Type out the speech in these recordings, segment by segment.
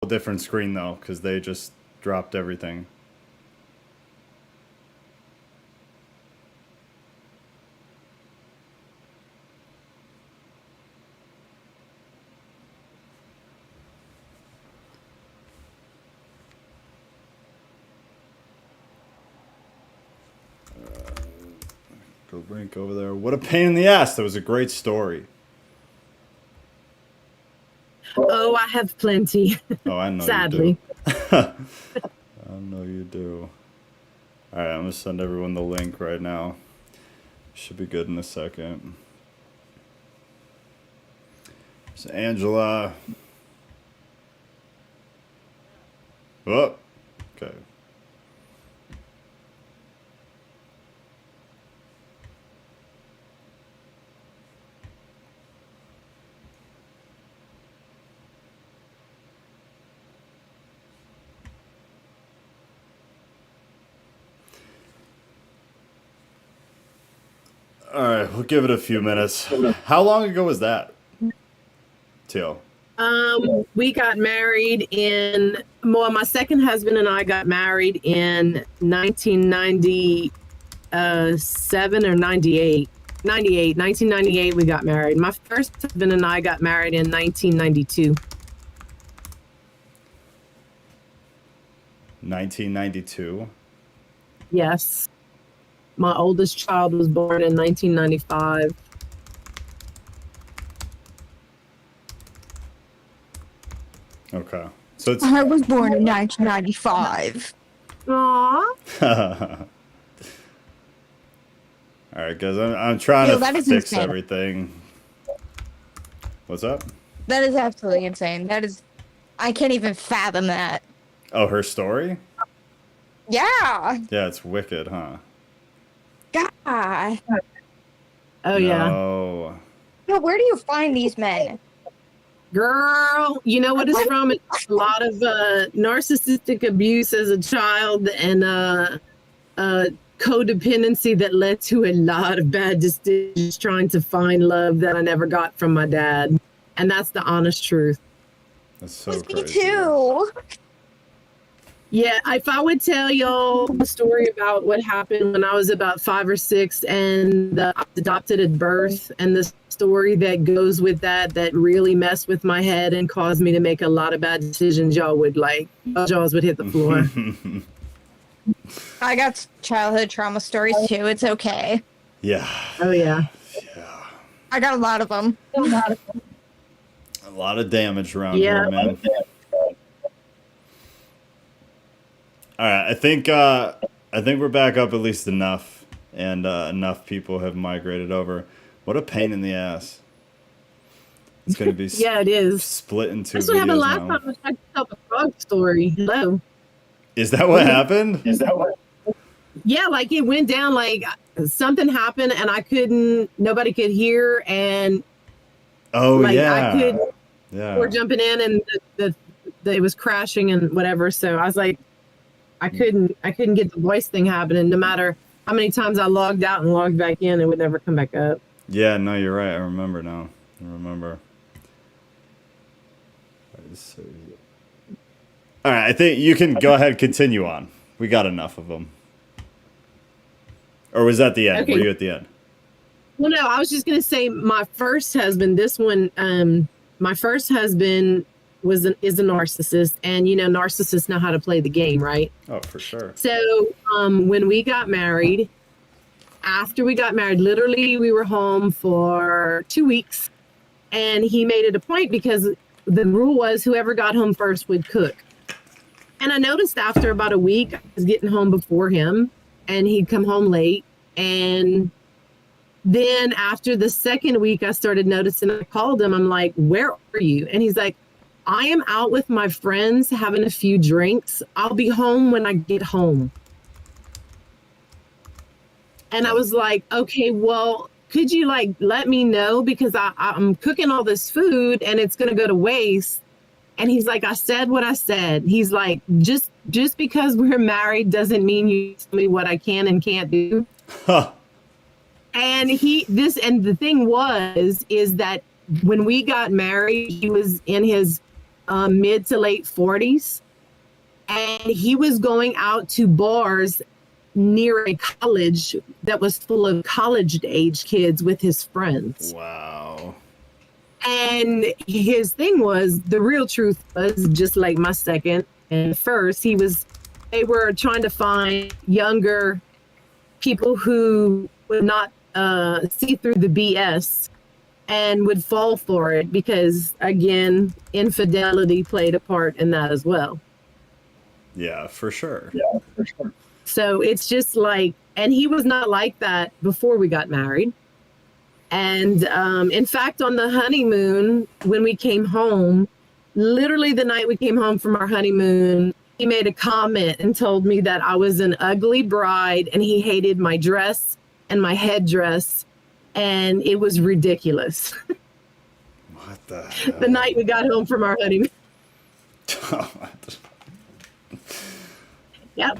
different screen though, because they just dropped everything. Go link over there. What a pain in the ass. That was a great story. Oh, I have plenty. Oh, I know. Sadly. You do. I know you do. All right, I'm gonna send everyone the link right now. Should be good in a second. So Angela. Oh, okay. All right, we'll give it a few minutes. How long ago was that, Teal? We got married my second husband and I got married in 1997 or 98. 1998 we got married. My first husband and I got married in 1992. 1992? Yes. My oldest child was born in 1995. Okay. So it's I was born in 1995. Aww. all right, guys. I'm trying Yo, to that is fix insane. everything. What's up? That is absolutely insane. I can't even fathom that. Oh, her story? Yeah. Yeah, it's wicked, huh? God. Oh yeah. No. Yo, where do you find these men? Girl, you know what it's from? It's a lot of narcissistic abuse as a child and codependency that led to a lot of bad decisions trying to find love that I never got from my dad. And that's the honest truth. That's so Me crazy. too. Yeah, if I would tell y'all the story about what happened when I was about 5 or 6 and I was adopted at birth and the story that goes with that really messed with my head and caused me to make a lot of bad decisions, y'all would jaws would hit the floor. I got childhood trauma stories too. It's okay. Yeah. Oh yeah. Yeah. I got a lot of them. A lot of damage around Yeah. here, man. All right, I think we're back up at least enough, and enough people have migrated over. What a pain in the ass! It's gonna be Yeah, it is. split in two That's what happened videos last now. time I tried to tell the frog story. Hello. Is that what happened? Yeah, like it went down, like something happened and nobody could hear, and Oh like yeah, I could, yeah. we're jumping in and it was crashing and whatever. So I was like, I couldn't get the voice thing happening. No matter how many times I logged out and logged back in, it would never come back up. Yeah, no, you're right. I remember now. I remember. All right, I think you can go ahead, continue on. We got enough of them. Or was that the end? Okay. Were you at the end? Well, no, I was just gonna say my first husband. My first husband is a narcissist, and narcissists know how to play the game, right? Oh, for sure. So when we got married, after we got married, literally we were home for 2 weeks, and he made it a point because the rule was whoever got home first would cook. And I noticed after about a week, I was getting home before him, and he'd come home late. And then after the second week, I started noticing. I called him. I'm like, "Where are you?" And he's like, I am out with my friends having a few drinks. I'll be home when I get home. And I was like, okay, well, could you let me know? Because I'm cooking all this food and it's going to go to waste. And he's like, I said what I said. He's like, just because we're married doesn't mean you tell me what I can and can't do. Huh. And the thing is that when we got married, he was in his mid to late 40s, and he was going out to bars near a college that was full of college age kids with his friends. Wow. And his thing was, the real truth was, just like my second and first, they were trying to find younger people who would not see through the BS and would fall for it because, again, infidelity played a part in that as well. Yeah, for sure. So it's just like, and he was not like that before we got married. And in fact, on the honeymoon, when we came home, literally the night we came home from our honeymoon, he made a comment and told me that I was an ugly bride and he hated my dress and my headdress. And it was ridiculous. What the hell? The night we got home from our honeymoon. Yep.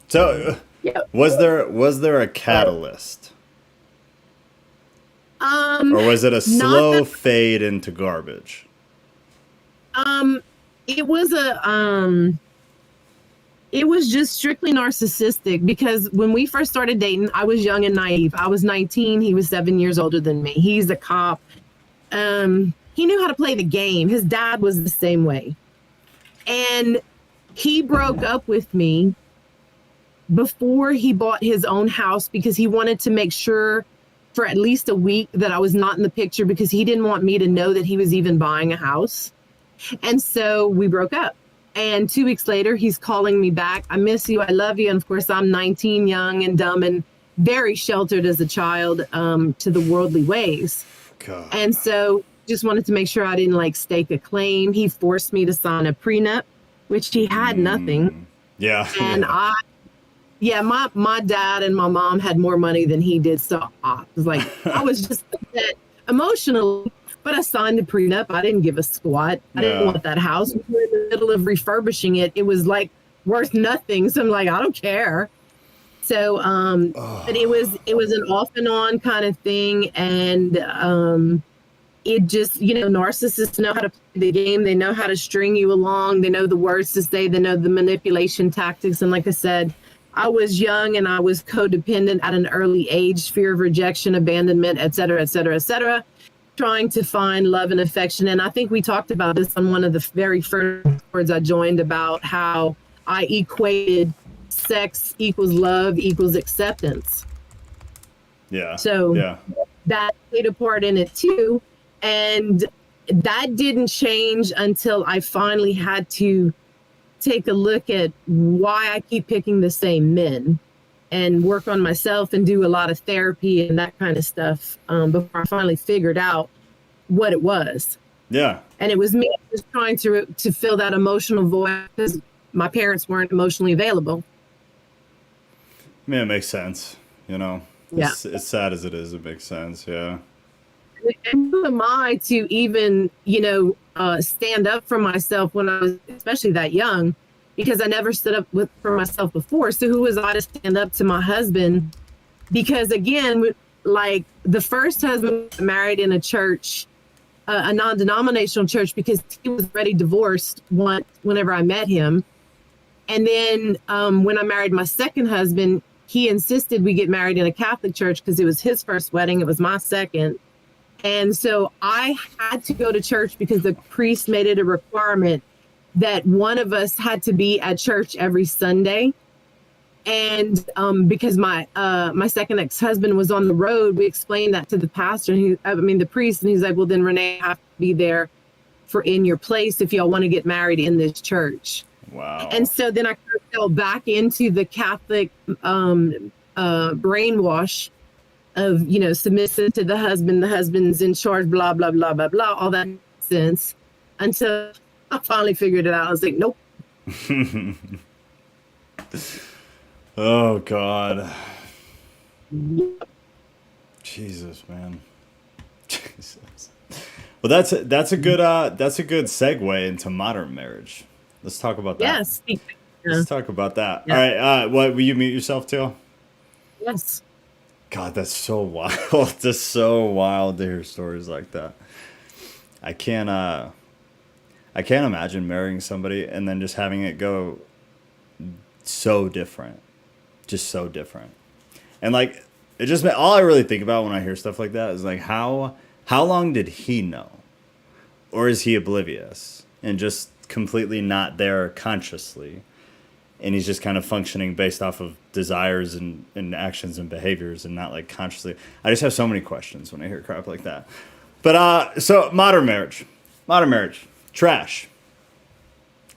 So, Yep. was there a catalyst, or was it a slow fade into garbage? It was it was just strictly narcissistic because when we first started dating, I was young and naive. I was 19. He was 7 years older than me. He's a cop. He knew how to play the game. His dad was the same way. And he broke up with me before he bought his own house because he wanted to make sure for at least a week that I was not in the picture because he didn't want me to know that he was even buying a house. And so we broke up. And 2 weeks later, he's calling me back. I miss you. I love you. And of course, I'm 19, young and dumb and very sheltered as a child to the worldly ways. God. And so just wanted to make sure I didn't like stake a claim. He forced me to sign a prenup, which he had nothing. Yeah. And my dad and my mom had more money than he did. So I was like, I was just upset emotionally. But I signed the prenup. I didn't give a squat. I didn't want that house. We were in the middle of refurbishing it. It was like worth nothing. So I'm like, I don't care. So, but it was an off and on kind of thing. And it just, narcissists know how to play the game. They know how to string you along. They know the words to say. They know the manipulation tactics. And like I said, I was young and I was codependent at an early age, fear of rejection, abandonment, et cetera, et cetera, et cetera. Trying to find love and affection. And I think we talked about this on one of the very first words I joined about how I equated sex equals love equals acceptance. Yeah. So that played a part in it too. And that didn't change until I finally had to take a look at why I keep picking the same men and work on myself and do a lot of therapy and that kind of stuff before I finally figured out what it was. Yeah. And it was me just trying to fill that emotional void because my parents weren't emotionally available. I mean, it makes sense, Yeah. It's sad as it is, it makes sense, yeah. And who am I to even, stand up for myself when I was especially that young? Because I never stood up for myself before. So who was I to stand up to my husband? Because again, like the first husband married in a church, a non-denominational church, because he was already divorced whenever I met him. And then when I married my second husband, he insisted we get married in a Catholic church because it was his first wedding. It was my second. And so I had to go to church because the priest made it a requirement that one of us had to be at church every Sunday. And because my second ex-husband was on the road, we explained that to the pastor, the priest, and he's like, well, then Renee have to be there in your place if y'all want to get married in this church. Wow. And so then I fell back into the Catholic brainwash of, submissive to the husband's in charge, blah, blah, blah, blah, blah, all that nonsense, until I finally figured it out. I was like, nope. Oh God. Jesus, man. Jesus. Well, that's a good segue into modern marriage. Let's talk about that. Yes. Let's talk about that. Yeah. All right. What will you mute yourself, Teal? Yes. God, that's so wild. That's so wild to hear stories like that. I can't I can't imagine marrying somebody and then just having it go so different, just so different. And like, it just all I really think about when I hear stuff like that is like, how long did he know, or is he oblivious and just completely not there consciously, and he's just kind of functioning based off of desires and actions and behaviors and not like consciously. I just have so many questions when I hear crap like that. But so modern marriage, trash,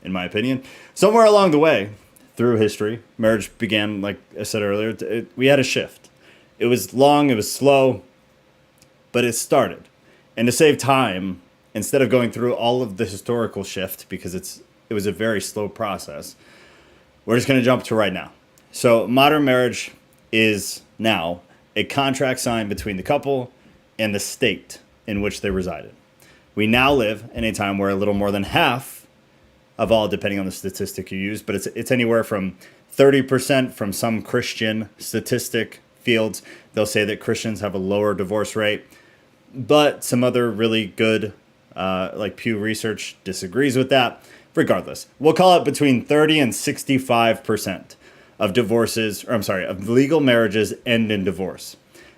in my opinion. Somewhere along the way, through history, marriage began, like I said earlier, we had a shift. It was long, it was slow, but it started. And to save time, instead of going through all of the historical shift, because it was a very slow process, we're just going to jump to right now. So modern marriage is now a contract signed between the couple and the state in which they resided. We now live in a time where a little more than half of all, depending on the statistic you use, but it's anywhere from 30% from some Christian statistic fields. They'll say that Christians have a lower divorce rate, but some other really good, like Pew Research, disagrees with that. Regardless, we'll call it between 30 and 65% of divorces, or I'm sorry, of legal marriages end in divorce.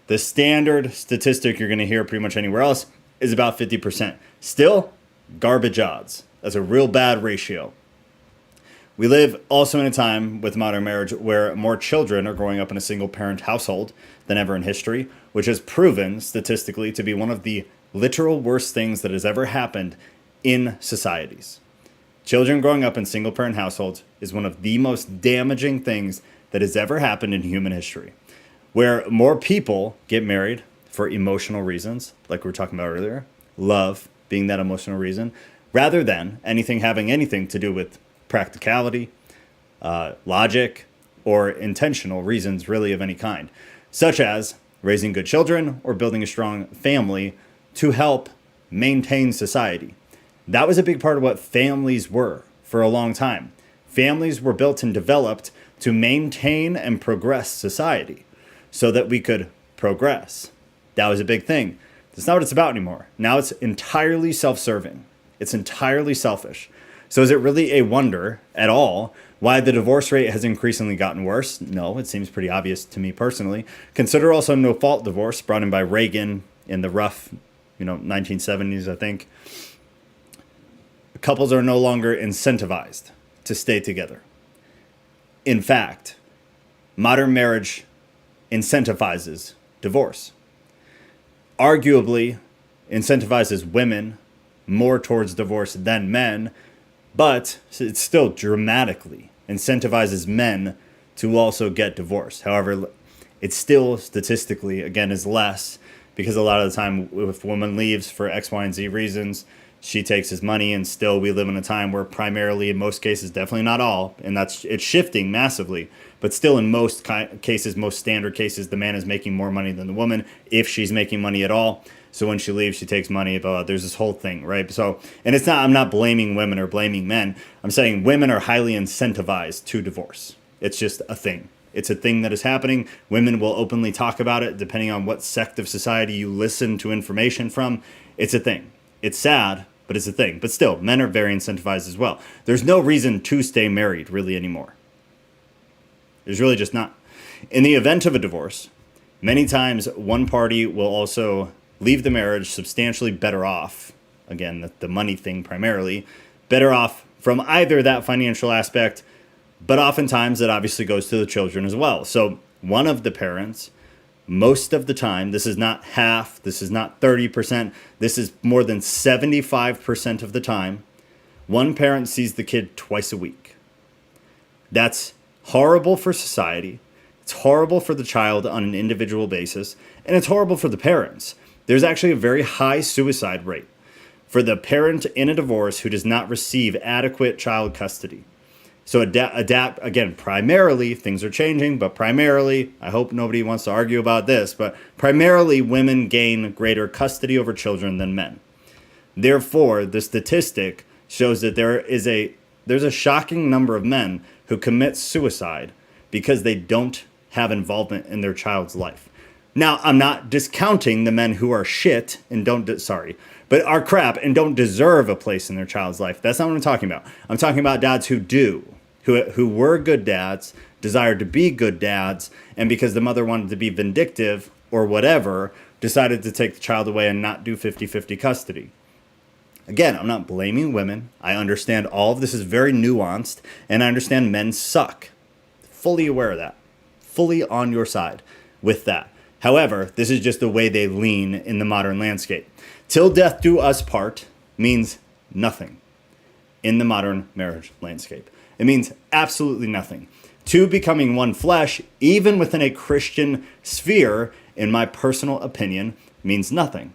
The standard statistic you're going to hear pretty much anywhere else is about 50%. Still, garbage odds. That's a real bad ratio. We live also in a time with modern marriage where more children are growing up in a single parent household than ever in history, which has proven statistically to be one of the literal worst things that has ever happened in societies. Children growing up in single parent households is one of the most damaging things that has ever happened in human history. Where more people get married for emotional reasons, like we were talking about earlier, love being that emotional reason, rather than anything having anything to do with practicality, logic, or intentional reasons really of any kind, such as raising good children or building a strong family to help maintain society. That was a big part of what families were for a long time. Families were built and developed to maintain and progress society so that we could progress. That was a big thing. That's not what it's about anymore. Now it's entirely self-serving. It's entirely selfish. So is it really a wonder at all why the divorce rate has increasingly gotten worse? No, it seems pretty obvious to me personally. Consider also no-fault divorce brought in by Reagan in the rough, 1970s, I think. Couples are no longer incentivized to stay together. In fact, modern marriage incentivizes divorce. Arguably, incentivizes women more towards divorce than men, but it still dramatically incentivizes men to also get divorced. However, it still statistically, again, is less, because a lot of the time if a woman leaves for X, Y, and Z reasons, she takes his money, and still we live in a time where primarily, in most cases, definitely not all, and it's shifting massively, but still in most cases, most standard cases, the man is making more money than the woman, if she's making money at all. So when she leaves, she takes money. There's this whole thing, right? So, and I'm not blaming women or blaming men. I'm saying women are highly incentivized to divorce. It's just a thing. It's a thing that is happening. Women will openly talk about it, depending on what sect of society you listen to information from. It's a thing. It's sad, but it's a thing. But still, men are very incentivized as well. There's no reason to stay married really anymore. There's really just not. In the event of a divorce, many times one party will also leave the marriage substantially better off. Again, the money thing primarily. Better off from either that financial aspect, but oftentimes it obviously goes to the children as well. So one of the parents, most of the time, this is not half, this is not 30%, this is more than 75% of the time, one parent sees the kid twice a week. That's horrible for society. It's horrible for the child on an individual basis, and it's horrible for the parents. There's actually a very high suicide rate for the parent in a divorce who does not receive adequate child custody. So adapt, again, primarily, things are changing, but primarily, I hope nobody wants to argue about this, but primarily women gain greater custody over children than men. Therefore, the statistic shows that there's a shocking number of men who commit suicide because they don't have involvement in their child's life. Now, I'm not discounting the men who are shit and but are crap and don't deserve a place in their child's life. That's not what I'm talking about. I'm talking about dads who do, who were good dads, desired to be good dads, and because the mother wanted to be vindictive or whatever, decided to take the child away and not do 50-50 custody. Again, I'm not blaming women. I understand all of this is very nuanced, and I understand men suck. Fully aware of that. Fully on your side with that. However, this is just the way they lean in the modern landscape. Till death do us part means nothing in the modern marriage landscape. It means absolutely nothing. Two becoming one flesh, even within a Christian sphere, in my personal opinion, means nothing.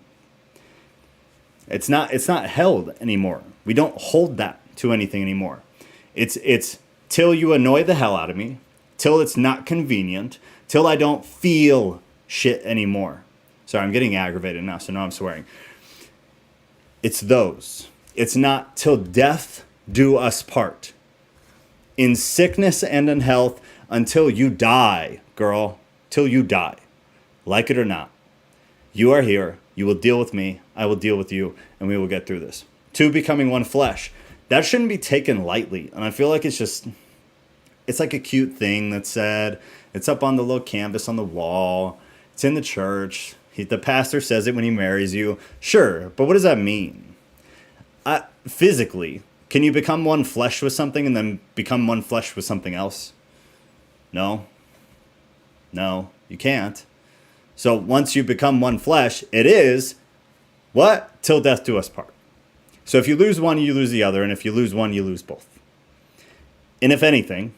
It's not held anymore. We don't hold that to anything anymore. It's till you annoy the hell out of me, till it's not convenient, till I don't feel shit anymore. Sorry, I'm getting aggravated now, so now I'm swearing. It's those. It's not till death do us part. In sickness and in health, until you die, girl, till you die. Like it or not. You are here. You will deal with me. I will deal with you. And we will get through this. Two becoming one flesh. That shouldn't be taken lightly. And I feel like it's like a cute thing that's said. It's up on the little canvas on the wall. It's in the church. The pastor says it when he marries you. Sure, but what does that mean? Physically, can you become one flesh with something and then become one flesh with something else? No. No, you can't. So once you become one flesh, it is, what? Till death do us part. So if you lose one, you lose the other. And if you lose one, you lose both. And if anything,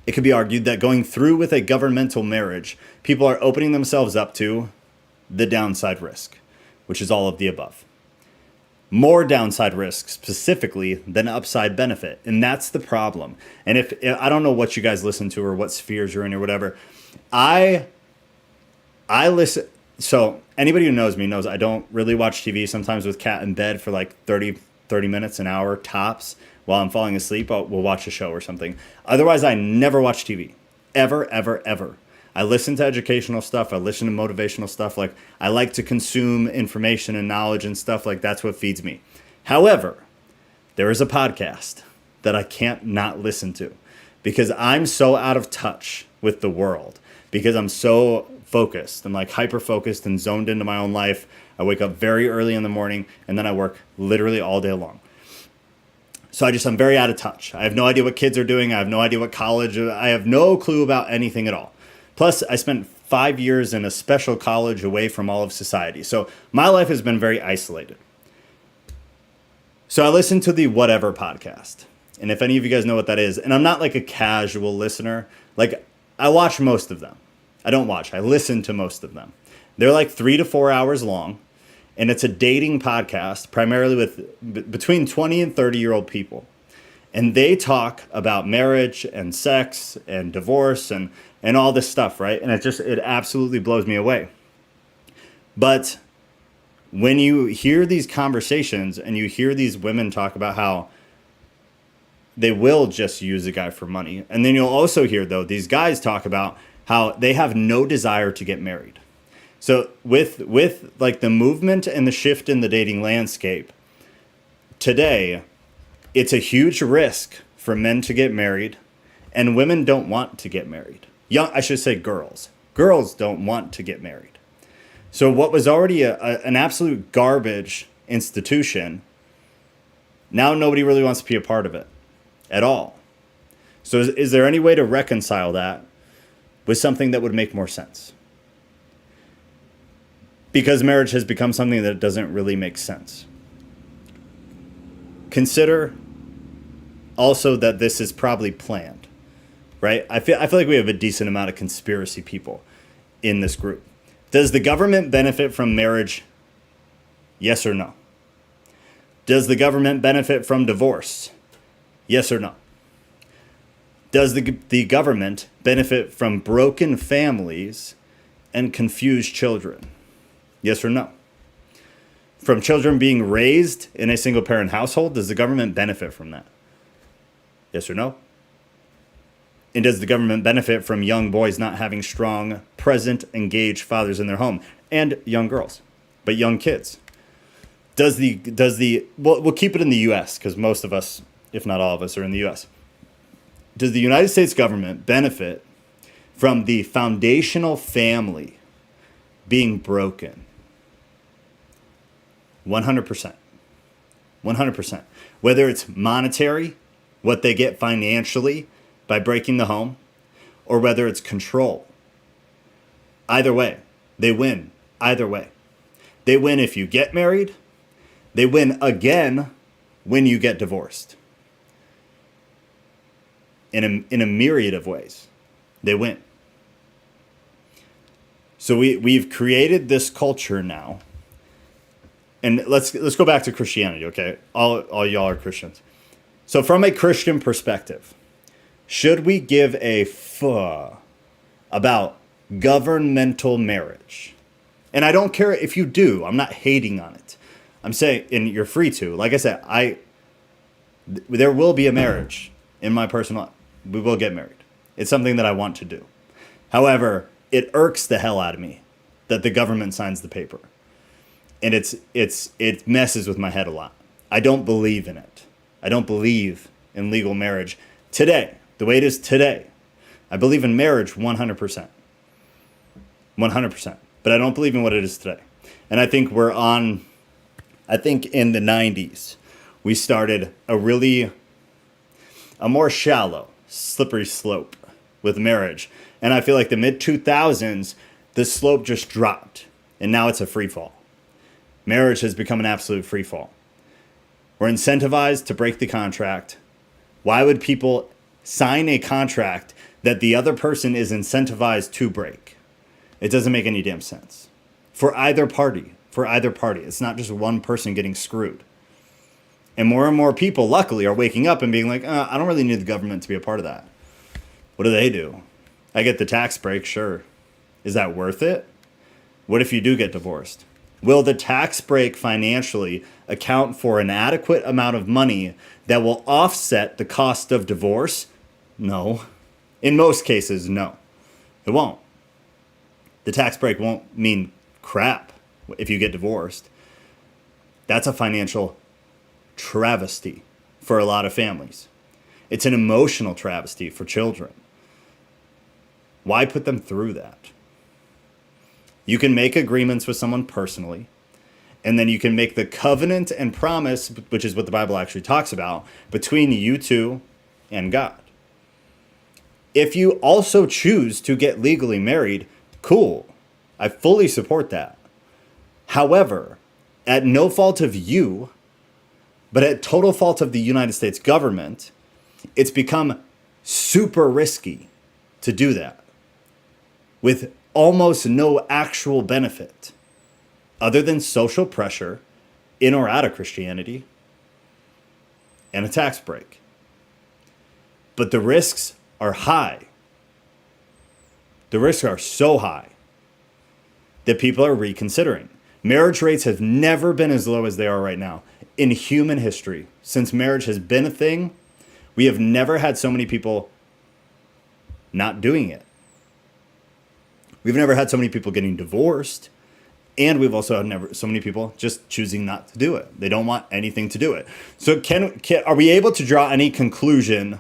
it could be argued that going through with a governmental marriage, people are opening themselves up to the downside risk, which is all of the above. More downside risk specifically than upside benefit. And that's the problem. And if I don't know what you guys listen to or what spheres you're in or whatever, I listen. So anybody who knows me knows I don't really watch TV. Sometimes with Kat in bed for like 30 minutes, an hour tops. While I'm falling asleep, we'll watch a show or something. Otherwise, I never watch TV. Ever, ever, ever. I listen to educational stuff. I listen to motivational stuff. Like, I like to consume information and knowledge and stuff. Like, that's what feeds me. However, there is a podcast that I can't not listen to because I'm so out of touch with the world, because I'm so focused and like hyper focused and zoned into my own life. I wake up very early in the morning and then I work literally all day long. So I'm very out of touch. I have no idea what kids are doing. I have no idea what college. I have no clue about anything at all. Plus, I spent 5 years in a special college away from all of society. So my life has been very isolated. So I listen to the Whatever podcast. And if any of you guys know what that is, and I'm not like a casual listener, like I watch most of them. I don't watch, I listen to most of them. They're like 3 to 4 hours long. And it's a dating podcast, primarily with between 20 and 30-year-old people. And they talk about marriage and sex and divorce and all this stuff, right? And it absolutely blows me away. But when you hear these conversations and you hear these women talk about how they will just use a guy for money. And then you'll also hear, though, these guys talk about how they have no desire to get married. So with like the movement and the shift in the dating landscape today, it's a huge risk for men to get married, and women don't want to get married. I should say girls. Girls don't want to get married. So what was already an absolute garbage institution, now nobody really wants to be a part of it at all. So is there any way to reconcile that with something that would make more sense? Because marriage has become something that doesn't really make sense. Consider also that this is probably planned, right? I feel like we have a decent amount of conspiracy people in this group. Does the government benefit from marriage? Yes or no? Does the government benefit from divorce? Yes or no? Does the government benefit from broken families and confused children? Yes or no? From children being raised in a single parent household, does the government benefit from that? Yes or no? And does the government benefit from young boys not having strong, present, engaged fathers in their home? And young girls, but young kids. we'll keep it in the U.S. because most of us, if not all of us, are in the U.S. Does the United States government benefit from the foundational family being broken? 100%. 100%. Whether it's monetary, what they get financially by breaking the home, or whether it's control. Either way, they win. Either way. They win if you get married. They win again when you get divorced. In a myriad of ways, they win. So we've created this culture now. And let's go back to Christianity, okay? All y'all are Christians. So from a Christian perspective, should we give a fuck about governmental marriage? And I don't care if you do. I'm not hating on it. I'm saying, and you're free to. Like I said, there will be a marriage in my personal life. We will get married. It's something that I want to do. However, it irks the hell out of me that the government signs the paper. And it messes with my head a lot. I don't believe in it. I don't believe in legal marriage today, the way it is today. I believe in marriage 100%. 100%. But I don't believe in what it is today. And I think I think in the 90s, we started a more shallow, slippery slope with marriage. And I feel like the mid-2000s, the slope just dropped. And now it's a free fall. Marriage has become an absolute free fall. We're incentivized to break the contract. Why would people sign a contract that the other person is incentivized to break? It doesn't make any damn sense. For either party. It's not just one person getting screwed. And more people, luckily, are waking up and being like, I don't really need the government to be a part of that. What do? I get the tax break, sure. Is that worth it? What if you do get divorced? Will the tax break financially account for an adequate amount of money that will offset the cost of divorce? No. In most cases, no. It won't. The tax break won't mean crap if you get divorced. That's a financial travesty for a lot of families. It's an emotional travesty for children. Why put them through that? You can make agreements with someone personally, and then you can make the covenant and promise, which is what the Bible actually talks about, between you two and God. If you also choose to get legally married, cool. I fully support that. However, at no fault of you, but at total fault of the United States government, it's become super risky to do that with almost no actual benefit other than social pressure in or out of Christianity and a tax break. But the risks are high. The risks are so high that people are reconsidering. Marriage rates have never been as low as they are right now. In human history, since marriage has been a thing, we have never had so many people not doing it. We've never had so many people getting divorced, and we've also had never so many people just choosing not to do it. They don't want anything to do it. So are we able to draw any conclusion?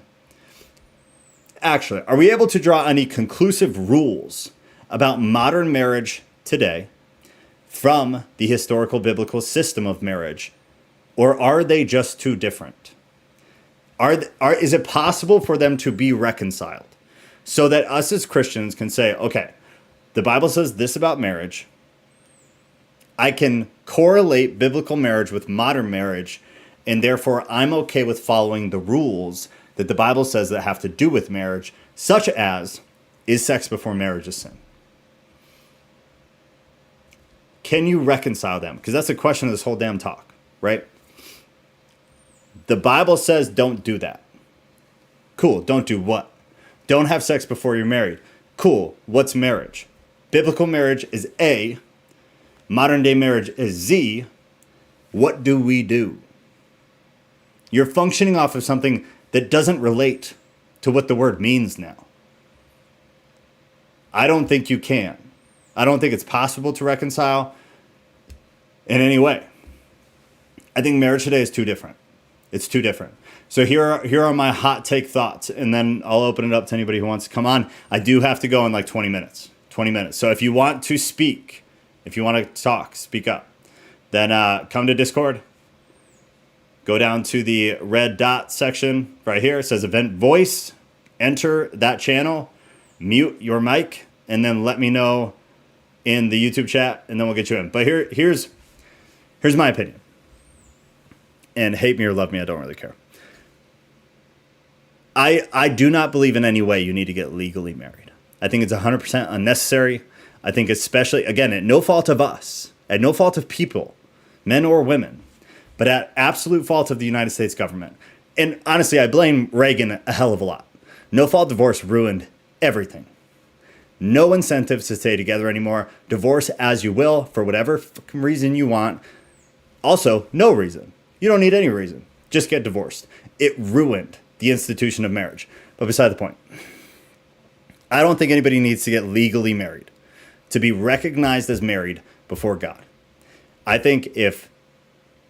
Actually, are we able to draw any conclusive rules about modern marriage today from the historical biblical system of marriage? Or are they just too different? Is it possible for them to be reconciled so that us as Christians can say, okay, the Bible says this about marriage. I can correlate biblical marriage with modern marriage, and therefore I'm okay with following the rules that the Bible says that have to do with marriage, such as, is sex before marriage a sin? Can you reconcile them? Because that's the question of this whole damn talk, right? The Bible says don't do that. Cool, don't do what? Don't have sex before you're married. Cool, what's marriage? Biblical marriage is A. Modern day marriage is Z. What do we do? You're functioning off of something that doesn't relate to what the word means now. I don't think you can. I don't think it's possible to reconcile in any way. I think marriage today is too different. It's too different. So here are my hot take thoughts, and then I'll open it up to anybody who wants to come on. I do have to go in like 20 minutes. 20 minutes. So if you want to speak, if you want to talk, speak up, then come to Discord. Go down to the red dot section right here. It says event voice. Enter that channel, mute your mic, and then let me know in the YouTube chat, and then we'll get you in. But here's my opinion. And hate me or love me, I don't really care. I do not believe in any way you need to get legally married. I think it's 100% unnecessary. I think especially, again, at no fault of us, at no fault of people, men or women, but at absolute fault of the United States government. And honestly, I blame Reagan a hell of a lot. No-fault divorce ruined everything. No incentives to stay together anymore. Divorce as you will for whatever fucking reason you want. Also, no reason. You don't need any reason. Just get divorced. It ruined the institution of marriage. But beside the point, I don't think anybody needs to get legally married to be recognized as married before God. I think if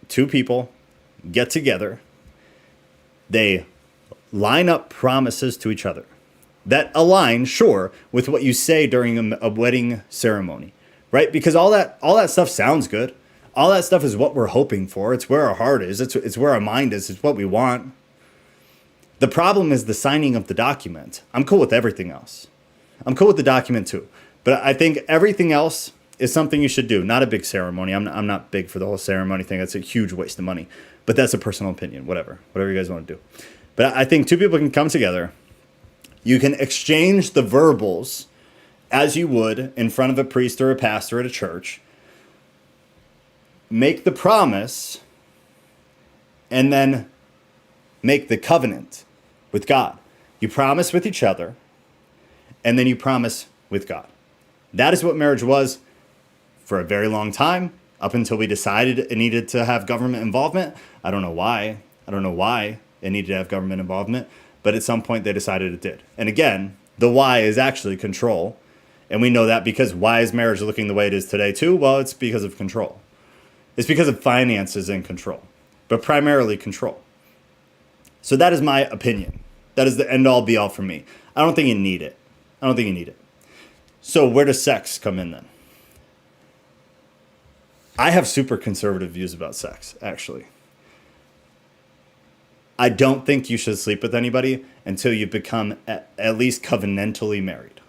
two people get together, they line up promises to each other that align, sure, with what you say during a wedding ceremony, right? Because all that stuff sounds good. All that stuff is what we're hoping for. It's where our heart is. It's where our mind is. It's what we want. The problem is the signing of the document. I'm cool with everything else. I'm cool with the document too. But I think everything else is something you should do. Not a big ceremony. I'm not big for the whole ceremony thing. That's a huge waste of money. But that's a personal opinion. Whatever you guys want to do. But I think two people can come together. You can exchange the verbals as you would in front of a priest or a pastor at a church. Make the promise and then make the covenant with God. You promise with each other and then you promise with God. That is what marriage was for a very long time, up until we decided it needed to have government involvement. I don't know why it needed to have government involvement, but at some point they decided it did. And again, the why is actually control. And we know that because why is marriage looking the way it is today too? Well, it's because of control. It's because of finances and control, but primarily control. So that is my opinion. That is the end all be all for me. I don't think you need it. So where does sex come in then? I have super conservative views about sex, actually. I don't think you should sleep with anybody until you become at least covenantally married.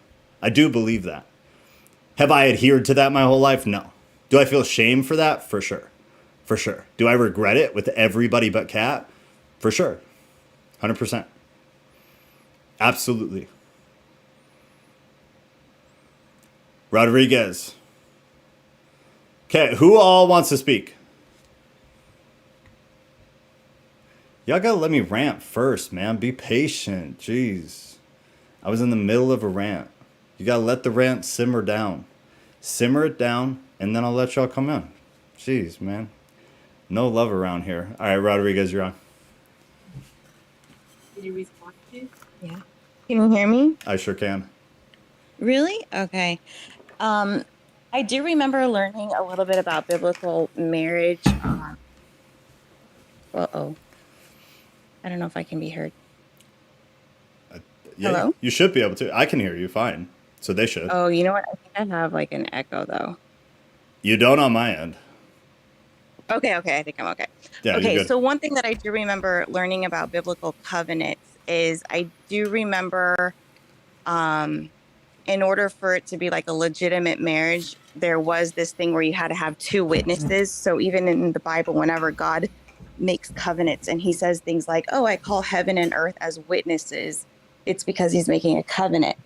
I do believe that. Have I adhered to that my whole life? No. Do I feel shame for that? For sure. Do I regret it with everybody but Kat? For sure. 100%. Absolutely. Rodriguez. Okay, who all wants to speak? Y'all gotta let me rant first, man. Be patient. Jeez. I was in the middle of a rant. You gotta let the rant simmer down. Simmer it down, and then I'll let y'all come in. Jeez, man. No love around here. All right, Rodriguez, you're on. Did you respond to? Yeah. Can you hear me? I sure can. Really? Okay. I do remember learning a little bit about biblical marriage. Uh-oh. I don't know if I can be heard. Yeah, Hello? you should be able to. I can hear you fine. So they should. Oh, you know what? I think I have like an echo though. You don't on my end. Okay. I think I'm okay. Yeah, you're Okay, good. so one thing that I do remember learning about biblical covenants is I do remember in order for it to be like a legitimate marriage, there was this thing where you had to have two witnesses. So even in the Bible, whenever God makes covenants and he says things like, oh, I call heaven and earth as witnesses, it's because he's making a covenant.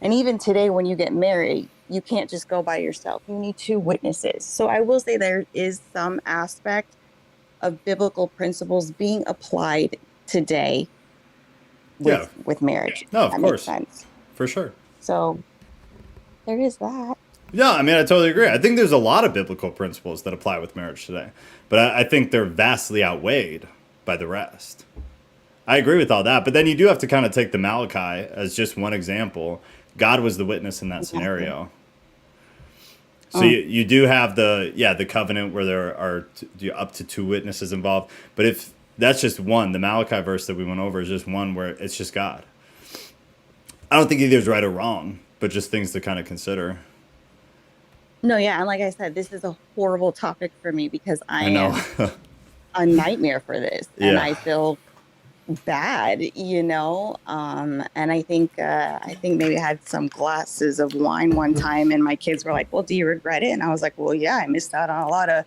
And even today, when you get married, you can't just go by yourself. You need two witnesses. So I will say there is some aspect of biblical principles being applied today with marriage. No, of that course. Makes sense. For sure. So there is that. Yeah, I mean, I totally agree. I think there's a lot of biblical principles that apply with marriage today, but I think they're vastly outweighed by the rest. I agree with all that, but then you do have to kind of take the Malachi as just one example. God was the witness in that scenario. So you do have the covenant where there are up to 2 witnesses involved. But if that's just one, the Malachi verse that we went over is just one where it's just God. I don't think either is right or wrong, but just things to kind of consider. No, yeah, and like I said, this is a horrible topic for me because I know. am a nightmare for this, and Yeah. I feel bad, and I think maybe I had some glasses of wine one time, and my kids were like, "Well, do you regret it?" And I was like, "Well, yeah, I missed out on a lot of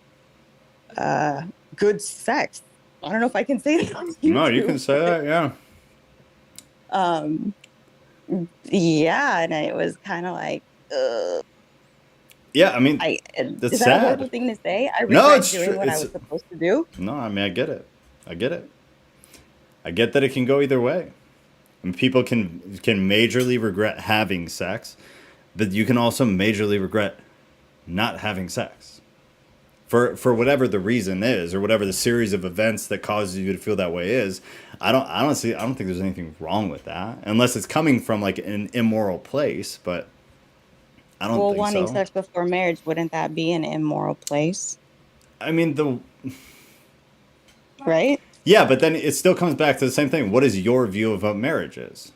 good sex." I don't know if I can say that on YouTube. No, you can say that, yeah. Yeah, and it was kind of like, yeah, I mean, is that's that sad. a horrible thing to say? I No, regret it's doing true. what I was supposed to do. No, I mean, I get it. I get that it can go either way. And people can majorly regret having sex, but you can also majorly regret not having sex. For whatever the reason is, or whatever the series of events that causes you to feel that way is, I don't think there's anything wrong with that, unless it's coming from like an immoral place. But I don't think so. Well, wanting sex before marriage, wouldn't that be an immoral place? I mean, right? Yeah, but then it still comes back to the same thing. What is your view of what marriage is?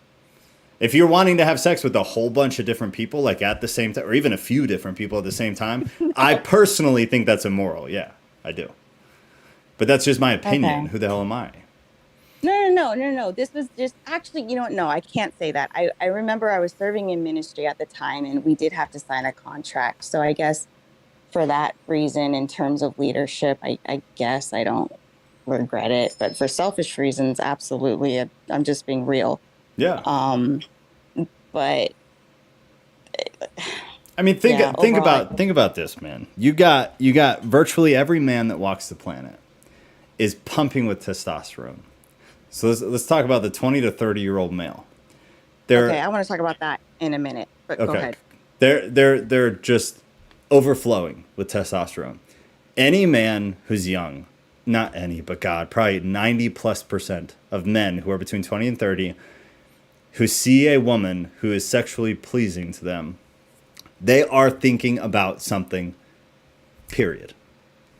If you're wanting to have sex with a whole bunch of different people, like at the same time, or even a few different people at the same time, I personally think that's immoral. Yeah, I do. But that's just my opinion. Okay. Who the hell am I? No. This was just actually, no, I can't say that. I remember I was serving in ministry at the time, and we did have to sign a contract. So I guess for that reason, in terms of leadership, I guess I don't regret it. But for selfish reasons, absolutely. I'm just being real. Yeah. But I mean, think about this, man. You got virtually every man that walks the planet is pumping with testosterone. So let's talk about the 20 to 30-year-old male. I want to talk about that in a minute. But go ahead. They're just overflowing with testosterone. Any man who's young, not any, but God, probably 90+% of men who are between 20 and 30 who see a woman who is sexually pleasing to them, they are thinking about something, period.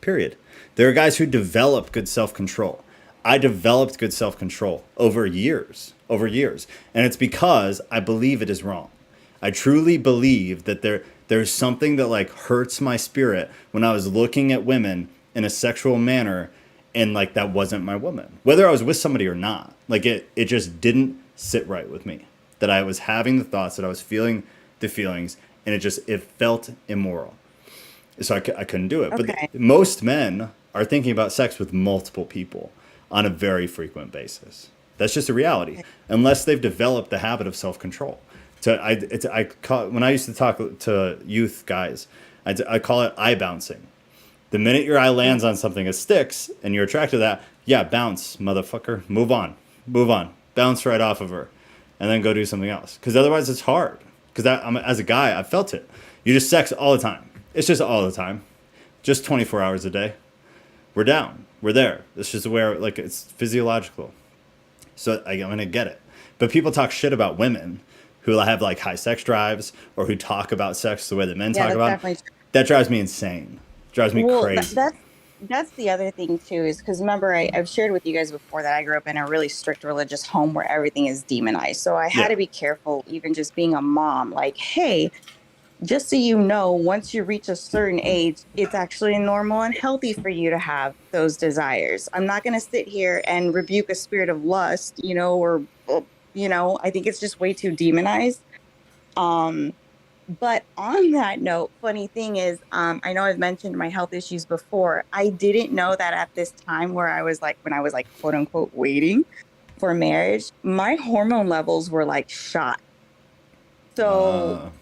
There are guys who develop good self-control. I developed good self-control over years. And it's because I believe it is wrong. I truly believe that there's something that like hurts my spirit when I was looking at women in a sexual manner and like that wasn't my woman. Whether I was with somebody or not, like it just didn't sit right with me. That I was having the thoughts, that I was feeling the feelings, and it felt immoral. So I couldn't do it. Okay. But most men are thinking about sex with multiple people on a very frequent basis. That's just a reality, unless they've developed the habit of self-control. When I used to talk to youth guys, I call it eye bouncing. The minute your eye lands on something, it sticks, and you're attracted to that, yeah, bounce, motherfucker. Move on. Bounce right off of her, and then go do something else. Because otherwise it's hard. Because as a guy, I felt it. You just sex all the time. It's just all the time. Just 24 hours a day. We're down. We're there. It's just where, like, it's physiological. So I'm going to get it. But people talk shit about women who have, like, high sex drives or who talk about sex the way that men talk about it. That drives me insane. Drives me crazy. That's the other thing, too, is because remember, I've shared with you guys before that I grew up in a really strict religious home where everything is demonized. So I had to be careful, even just being a mom, like, hey, just so you know, once you reach a certain age, it's actually normal and healthy for you to have those desires. I'm not going to sit here and rebuke a spirit of lust, I think it's just way too demonized. But on that note, funny thing is, I know I've mentioned my health issues before. I didn't know that at this time when I was quote unquote waiting for marriage, my hormone levels were like shot. So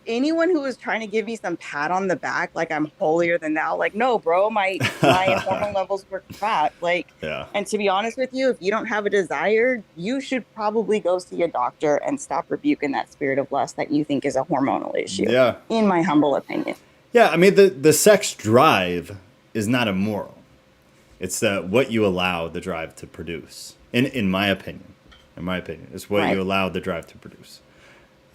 anyone who was trying to give me some pat on the back, like I'm holier than thou, like, no, bro, my hormone levels were crap. Like, and to be honest with you, if you don't have a desire, you should probably go see a doctor and stop rebuking that spirit of lust that you think is a hormonal issue. Yeah. In my humble opinion. Yeah. I mean, the sex drive is not immoral. It's what you allow the drive to produce. In my opinion, it's what you allow the drive to produce.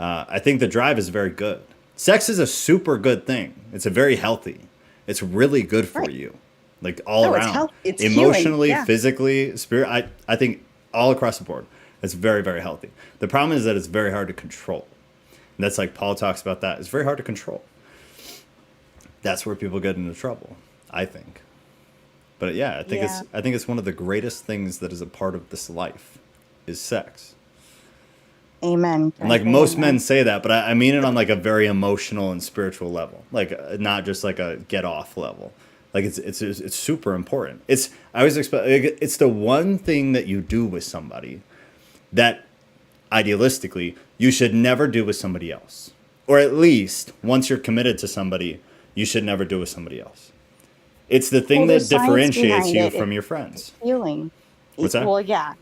I think the drive is very good. Sex is a super good thing. It's a very healthy. It's really good for Right. you, like all No, it's around, health. It's emotionally, healing. Yeah. physically, spirit. I think all across the board, it's very, very healthy. The problem is that it's very hard to control. And that's like Paul talks about that. It's very hard to control. That's where people get into trouble, I think. But yeah, Yeah. I think it's one of the greatest things that is a part of this life is sex. Amen. And like most men say that, but I mean it on like a very emotional and spiritual level, like not just like a get off level. Like it's super important. I always expect it's the one thing that you do with somebody that idealistically you should never do with somebody else, or at least once you're committed to somebody, you should never do with somebody else. It's the thing that there's science differentiates behind you it. from your friends. Healing. What's that? Well, yeah,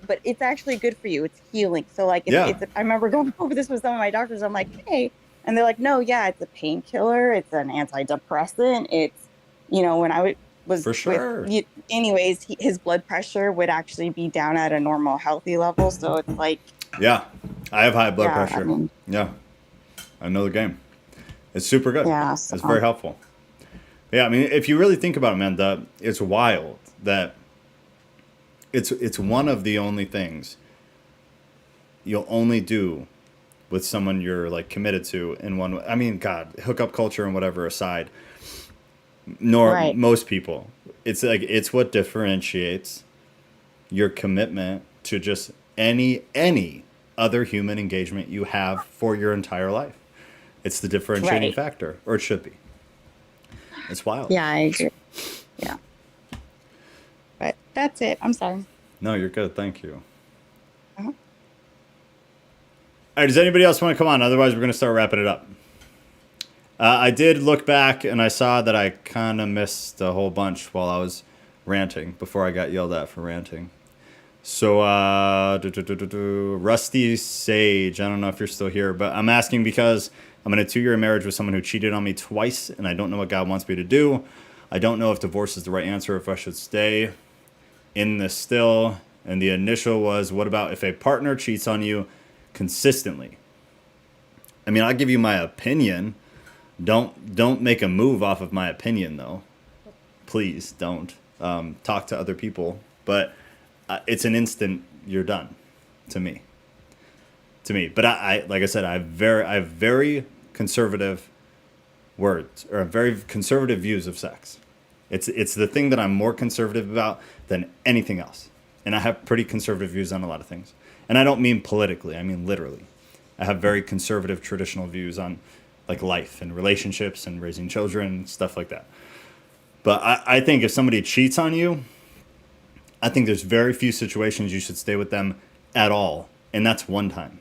but it's actually good for you. It's healing. So like, Yeah. I remember going over this with some of my doctors. I'm like, hey, and they're like, no, yeah, it's a painkiller. It's an antidepressant. It's, when I was For sure. anyways, his blood pressure would actually be down at a normal, healthy level. So it's like, Yeah, I have high blood Yeah, I pressure. mean- Yeah, I know the game. It's super good. Yeah, It's so- very helpful. Yeah, I mean, if you really think about it, man, it's wild that it's one of the only things you'll only do with someone you're like committed to in one way. I mean, God, hookup culture and whatever aside, Right. most people, it's like it's what differentiates your commitment to just any other human engagement you have for your entire life. It's the differentiating Right. factor, or it should be. It's wild. yeah, I agree. Yeah. But that's it. I'm sorry. No, you're good. Thank you. Uh-huh. All right. Does anybody else want to come on? Otherwise, we're going to start wrapping it up. I did look back and I saw that I kind of missed a whole bunch while I was ranting before I got yelled at for ranting. So, Rusty Sage, I don't know if you're still here, but I'm asking because I'm in a 2-year marriage with someone who cheated on me twice, and I don't know what God wants me to do. I don't know if divorce is the right answer, if I should stay in this still. And the initial was, what about if a partner cheats on you consistently? I mean, I'll give you my opinion. Don't make a move off of my opinion, though. Please don't. Talk to other people. But it's an instant, you're done, to me. But I like I said, I have very conservative words, or very conservative views of sex. It's the thing that I'm more conservative about than anything else. And I have pretty conservative views on a lot of things. And I don't mean politically, I mean literally. I have very conservative traditional views on like life and relationships and raising children and stuff like that. But I think if somebody cheats on you, I think there's very few situations you should stay with them at all. And that's one time.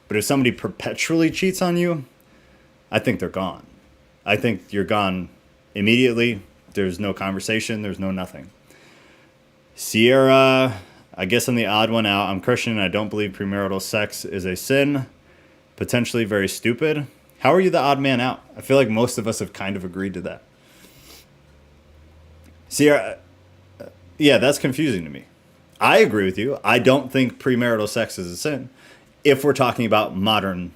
But if somebody perpetually cheats on you, I think they're gone. I think you're gone immediately. There's no conversation. There's no nothing. Sierra, I guess I'm the odd one out. I'm Christian and I don't believe premarital sex is a sin. Potentially very stupid. How are you the odd man out? I feel like most of us have kind of agreed to that. Sierra, yeah, that's confusing to me. I agree with you. I don't think premarital sex is a sin if we're talking about modern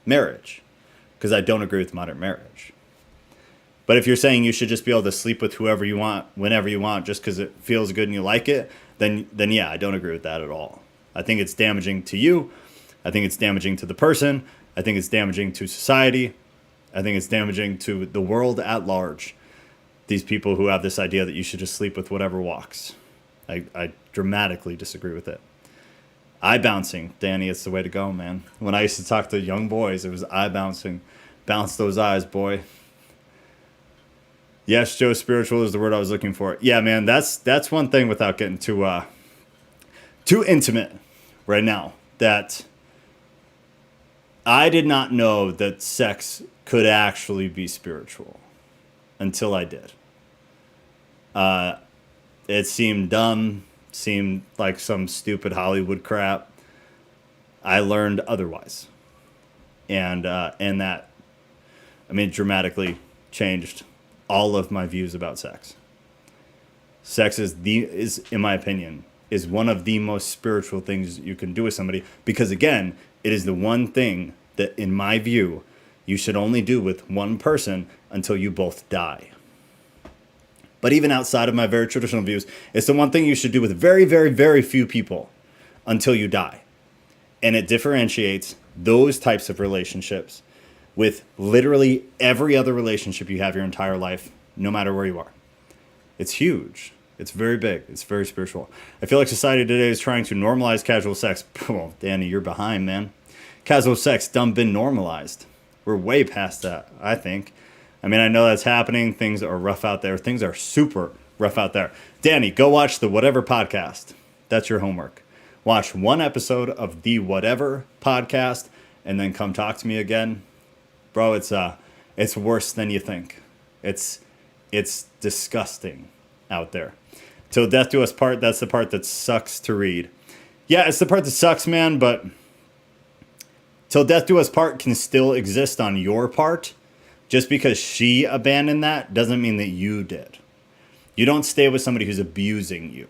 marriage, because I don't agree with modern marriage. But if you're saying you should just be able to sleep with whoever you want, whenever you want, just because it feels good and you like it, then yeah, I don't agree with that at all. I think it's damaging to you. I think it's damaging to the person. I think it's damaging to society. I think it's damaging to the world at large. These people who have this idea that you should just sleep with whatever walks. I dramatically disagree with it. Eye bouncing, Danny, it's the way to go, man. When I used to talk to young boys, it was eye bouncing. Bounce those eyes, boy. Yes, Joe, spiritual is the word I was looking for. Yeah, man, that's one thing without getting too intimate right now, that I did not know that sex could actually be spiritual until I did. It seemed dumb, seemed like some stupid Hollywood crap. I learned otherwise. And that, I mean, dramatically changed all of my views about sex. Sex is in my opinion, is one of the most spiritual things you can do with somebody, because again, it is the one thing that in my view you should only do with one person until you both die. But even outside of my very traditional views, it's the one thing you should do with very, very, very few people until you die. And it differentiates those types of relationships with literally every other relationship you have your entire life, no matter where you are. It's huge. It's very big. It's very spiritual. I feel like society today is trying to normalize casual sex. Well, Danny, you're behind, man. Casual sex done been normalized. We're way past that, I think. I mean, I know that's happening. Things are rough out there. Things are super rough out there. Danny, go watch the Whatever podcast. That's your homework. Watch one episode of the Whatever podcast and then come talk to me again. Bro, it's worse than you think. It's disgusting out there. Till death do us part, that's the part that sucks to read. Yeah, it's the part that sucks, man, but till death do us part can still exist on your part. Just because she abandoned that doesn't mean that you did. You don't stay with somebody who's abusing you.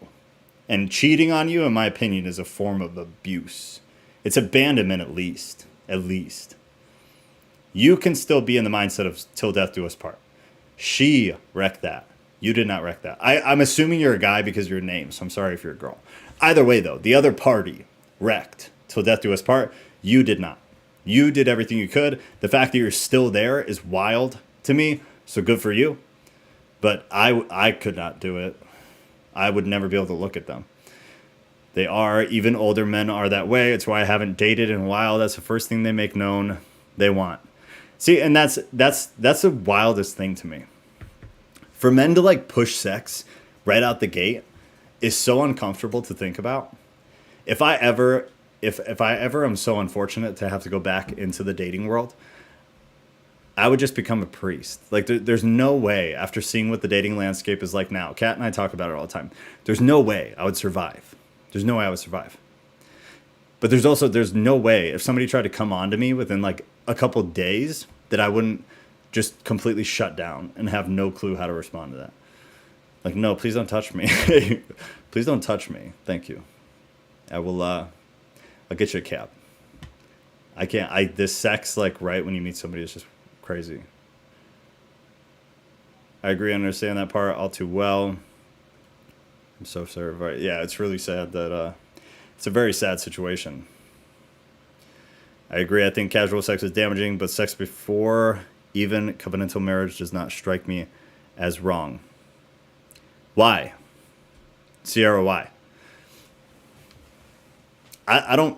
And cheating on you, in my opinion, is a form of abuse. It's abandonment at least. At least. You can still be in the mindset of till death do us part. She wrecked that. You did not wreck that. I'm assuming you're a guy because of your name, so I'm sorry if you're a girl. Either way, though, the other party wrecked till death do us part. You did not. You did everything you could. The fact that you're still there is wild to me, so good for you. But I could not do it. I would never be able to look at them. They are, even older men are that way. It's why I haven't dated in a while. That's the first thing they make known they want. See, and that's the wildest thing to me. For men to like push sex right out the gate is so uncomfortable to think about. If I ever am so unfortunate to have to go back into the dating world, I would just become a priest. Like there's no way, after seeing what the dating landscape is like now, Kat and I talk about it all the time. There's no way I would survive. There's no way I would survive. But there's no way if somebody tried to come on to me within like a couple days that I wouldn't just completely shut down and have no clue how to respond to that. Like, no, please don't touch me. Please don't touch me. Thank you. I will, I'll get you a cab. I can't, this sex, like, right when you meet somebody is just crazy. I agree, I understand that part all too well. I'm so sorry. Right. Yeah, it's really sad that, it's a very sad situation. I agree, I think casual sex is damaging, but sex before even covenantal marriage does not strike me as wrong. Why? Sierra, why? I don't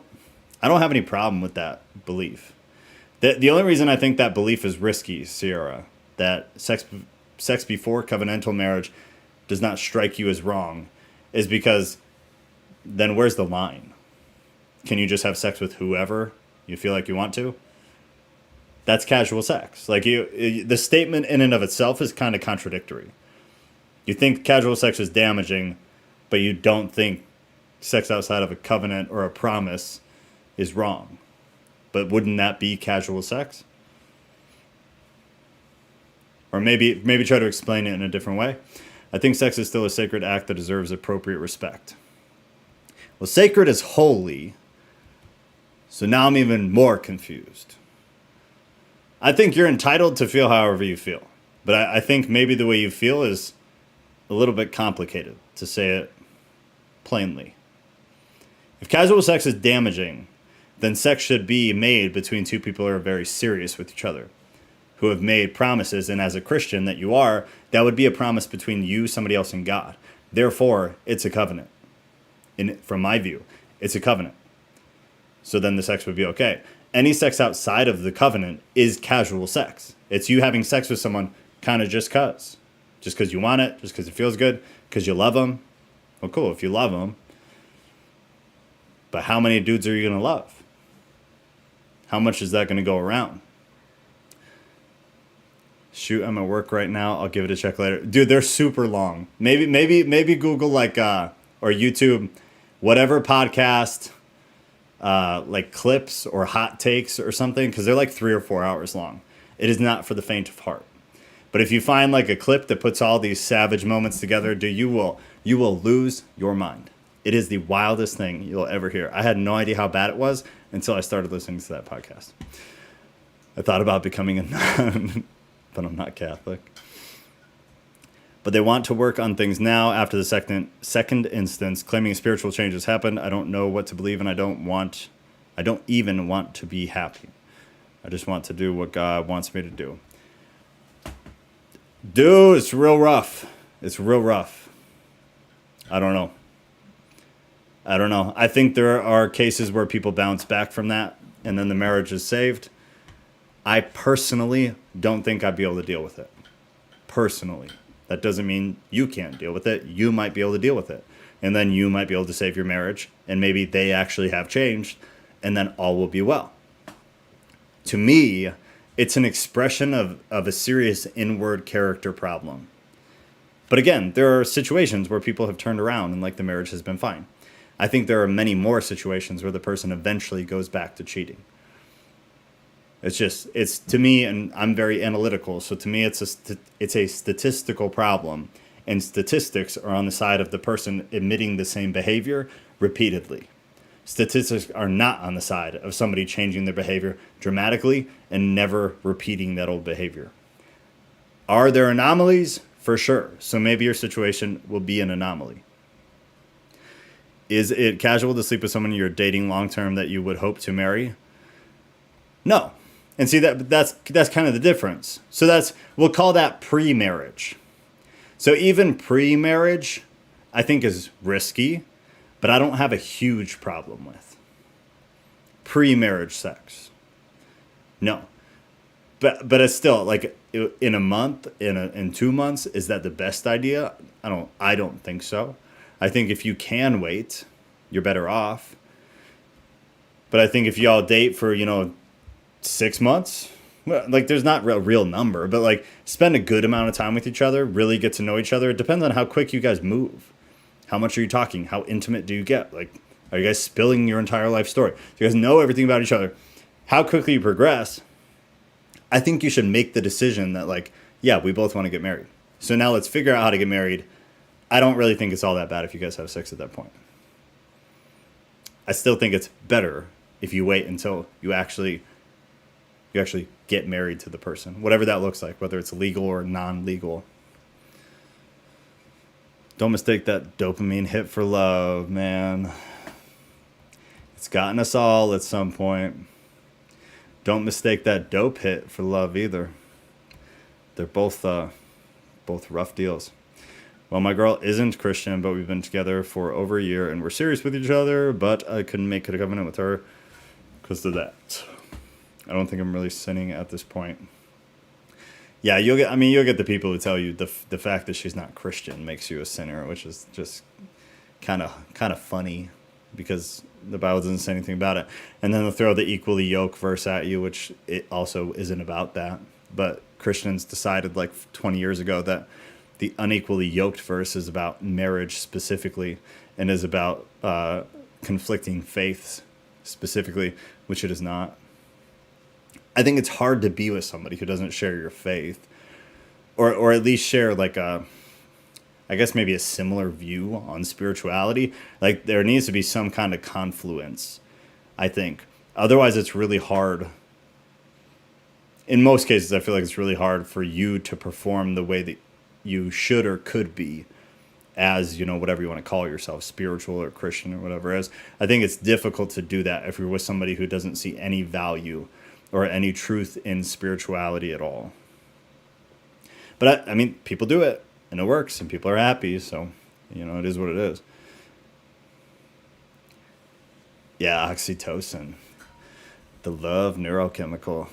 have any problem with that belief. The only reason I think that belief is risky, Sierra, that sex before covenantal marriage does not strike you as wrong, is because then where's the line? Can you just have sex with whoever you feel like you want to? That's casual sex. Like the statement in and of itself is kind of contradictory. You think casual sex is damaging, but you don't think sex outside of a covenant or a promise is wrong. But wouldn't that be casual sex? Or maybe try to explain it in a different way. I think sex is still a sacred act that deserves appropriate respect. Well, sacred is holy, so now I'm even more confused. I think you're entitled to feel however you feel. But I think maybe the way you feel is a little bit complicated, to say it plainly. If casual sex is damaging, then sex should be made between two people who are very serious with each other, who have made promises, and as a Christian that you are, that would be a promise between you, somebody else, and God. Therefore, it's a covenant. From my view, it's a covenant. So then the sex would be okay. Any sex outside of the covenant is casual sex. It's you having sex with someone kind of just because. Just because you want it, just because it feels good, because you love them. Well, cool, if you love them. But how many dudes are you going to love? How much is that going to go around? Shoot, I'm at work right now. I'll give it a check later. Dude, they're super long. Maybe Google like or YouTube, whatever podcast, like clips or hot takes or something, because they're like 3 or 4 hours long. It is not for the faint of heart. But if you find like a clip that puts all these savage moments together, dude, you will lose your mind. It is the wildest thing you'll ever hear. I had no idea how bad it was until I started listening to that podcast. I thought about becoming a nun, but I'm not Catholic. But they want to work on things now after the second instance, claiming spiritual changes happened. I don't know what to believe, and I don't even want to be happy. I just want to do what God wants me to do. Dude, it's real rough. It's real rough. I don't know. I think there are cases where people bounce back from that, and then the marriage is saved. I personally don't think I'd be able to deal with it. Personally. That doesn't mean you can't deal with it. You might be able to deal with it. And then you might be able to save your marriage. And maybe they actually have changed. And then all will be well. To me, it's an expression of a serious inward character problem. But again, there are situations where people have turned around and like the marriage has been fine. I think there are many more situations where the person eventually goes back to cheating. It's to me, and I'm very analytical, so to me it's a statistical problem, and statistics are on the side of the person admitting the same behavior repeatedly. Statistics are not on the side of somebody changing their behavior dramatically and never repeating that old behavior. Are there anomalies? For sure. So maybe your situation will be an anomaly. Is it casual to sleep with someone you're dating long-term that you would hope to marry? No. And see, that's kind of the difference. So we'll call that pre-marriage. So even pre-marriage, I think is risky, but I don't have a huge problem with. Pre-marriage sex. No. But it's still like in a month, in 2 months, is that the best idea? I don't think so. I think if you can wait, you're better off. But I think if y'all date for, 6 months, well, like there's not a real number, but like spend a good amount of time with each other, really get to know each other. It depends on how quick you guys move. How much are you talking? How intimate do you get? Like, are you guys spilling your entire life story? Do you guys know everything about each other? How quickly you progress? I think you should make the decision that like, yeah, we both want to get married. So now let's figure out how to get married. I don't really think it's all that bad if you guys have sex at that point. I still think it's better if you wait until you actually get married to the person, whatever that looks like, whether it's legal or non-legal. Don't mistake that dopamine hit for love, man. It's gotten us all at some point. Don't mistake that dope hit for love either. They're both rough deals. Well, my girl isn't Christian, but we've been together for over a year and we're serious with each other, but I couldn't make a covenant with her because of that. I don't think I'm really sinning at this point. Yeah, you'll get the people who tell you the fact that she's not Christian makes you a sinner, which is just kind of funny because the Bible doesn't say anything about it. And then they'll throw the equally yoked verse at you, which it also isn't about that. But Christians decided like 20 years ago that the unequally yoked verse is about marriage specifically and is about conflicting faiths specifically, which it is not. I think it's hard to be with somebody who doesn't share your faith or at least share like I guess maybe a similar view on spirituality. Like there needs to be some kind of confluence, I think. Otherwise, it's really hard. In most cases, I feel like it's really hard for you to perform the way that you should or could be as, whatever you want to call yourself, spiritual or Christian or whatever it is. I think it's difficult to do that if you're with somebody who doesn't see any value or any truth in spirituality at all. But I mean, people do it and it works and people are happy. So, it is what it is. Yeah, oxytocin, the love neurochemical.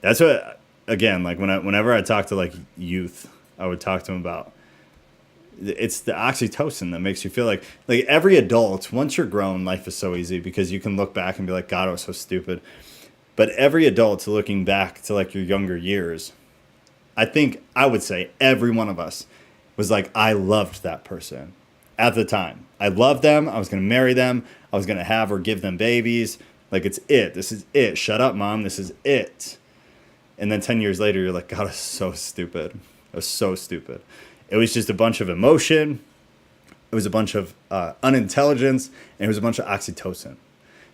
That's what, again, like whenever I talk to like youth, I would talk to them about, it's the oxytocin that makes you feel like every adult, once you're grown, life is so easy because you can look back and be like, God, I was so stupid. But every adult looking back to like your younger years, I would say every one of us was like, I loved that person at the time. I loved them. I was going to marry them. I was going to have or give them babies. Like, it's it. This is it. Shut up, Mom. This is it. And then 10 years later, you're like, God, I was so stupid. I was so stupid. It was just a bunch of emotion. It was a bunch of unintelligence. And it was a bunch of oxytocin.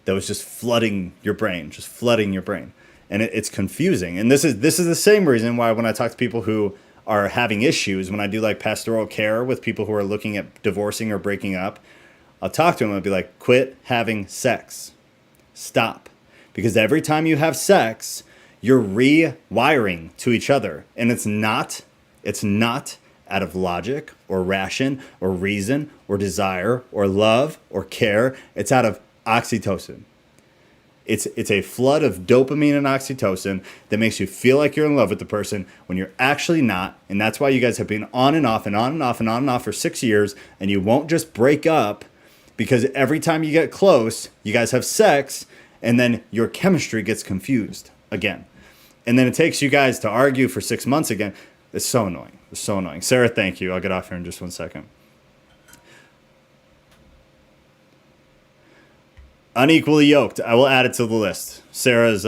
that was just flooding your brain, and it's confusing. And this is the same reason why when I talk to people who are having issues, when I do like pastoral care with people who are looking at divorcing or breaking up, I'll talk to them and be like, quit having sex. Stop. Because every time you have sex, you're rewiring to each other. And it's not out of logic or ration or reason or desire or love or care. It's out of oxytocin. It's a flood of dopamine and oxytocin that makes you feel like you're in love with the person when you're actually not. And that's why you guys have been on and off and on and off and on and off for 6 years, and you won't just break up, because every time you get close, you guys have sex, and then your chemistry gets confused again. And then it takes you guys to argue for 6 months again. It's so annoying. It's so annoying. Sarah, thank you. I'll get off here in just 1 second. Unequally yoked. I will add it to the list. Sarah's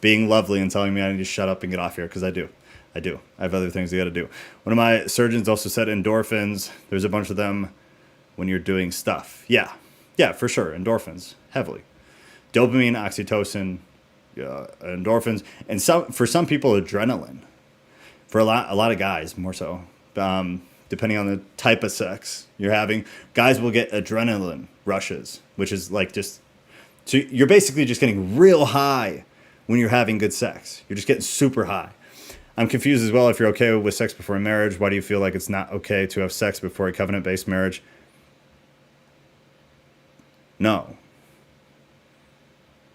being lovely and telling me I need to shut up and get off here, because I do. I have other things I got to do. One of my surgeons also said endorphins. There's a bunch of them when you're doing stuff. Yeah, for sure. Endorphins, heavily. Dopamine, oxytocin, endorphins, and for some people, adrenaline. For a lot of guys, more so. Depending on the type of sex you're having, guys will get adrenaline rushes, which is like so you're basically just getting real high when you're having good sex. You're just getting super high. I'm confused as well if you're okay with sex before marriage. Why do you feel like it's not okay to have sex before a covenant-based marriage? No,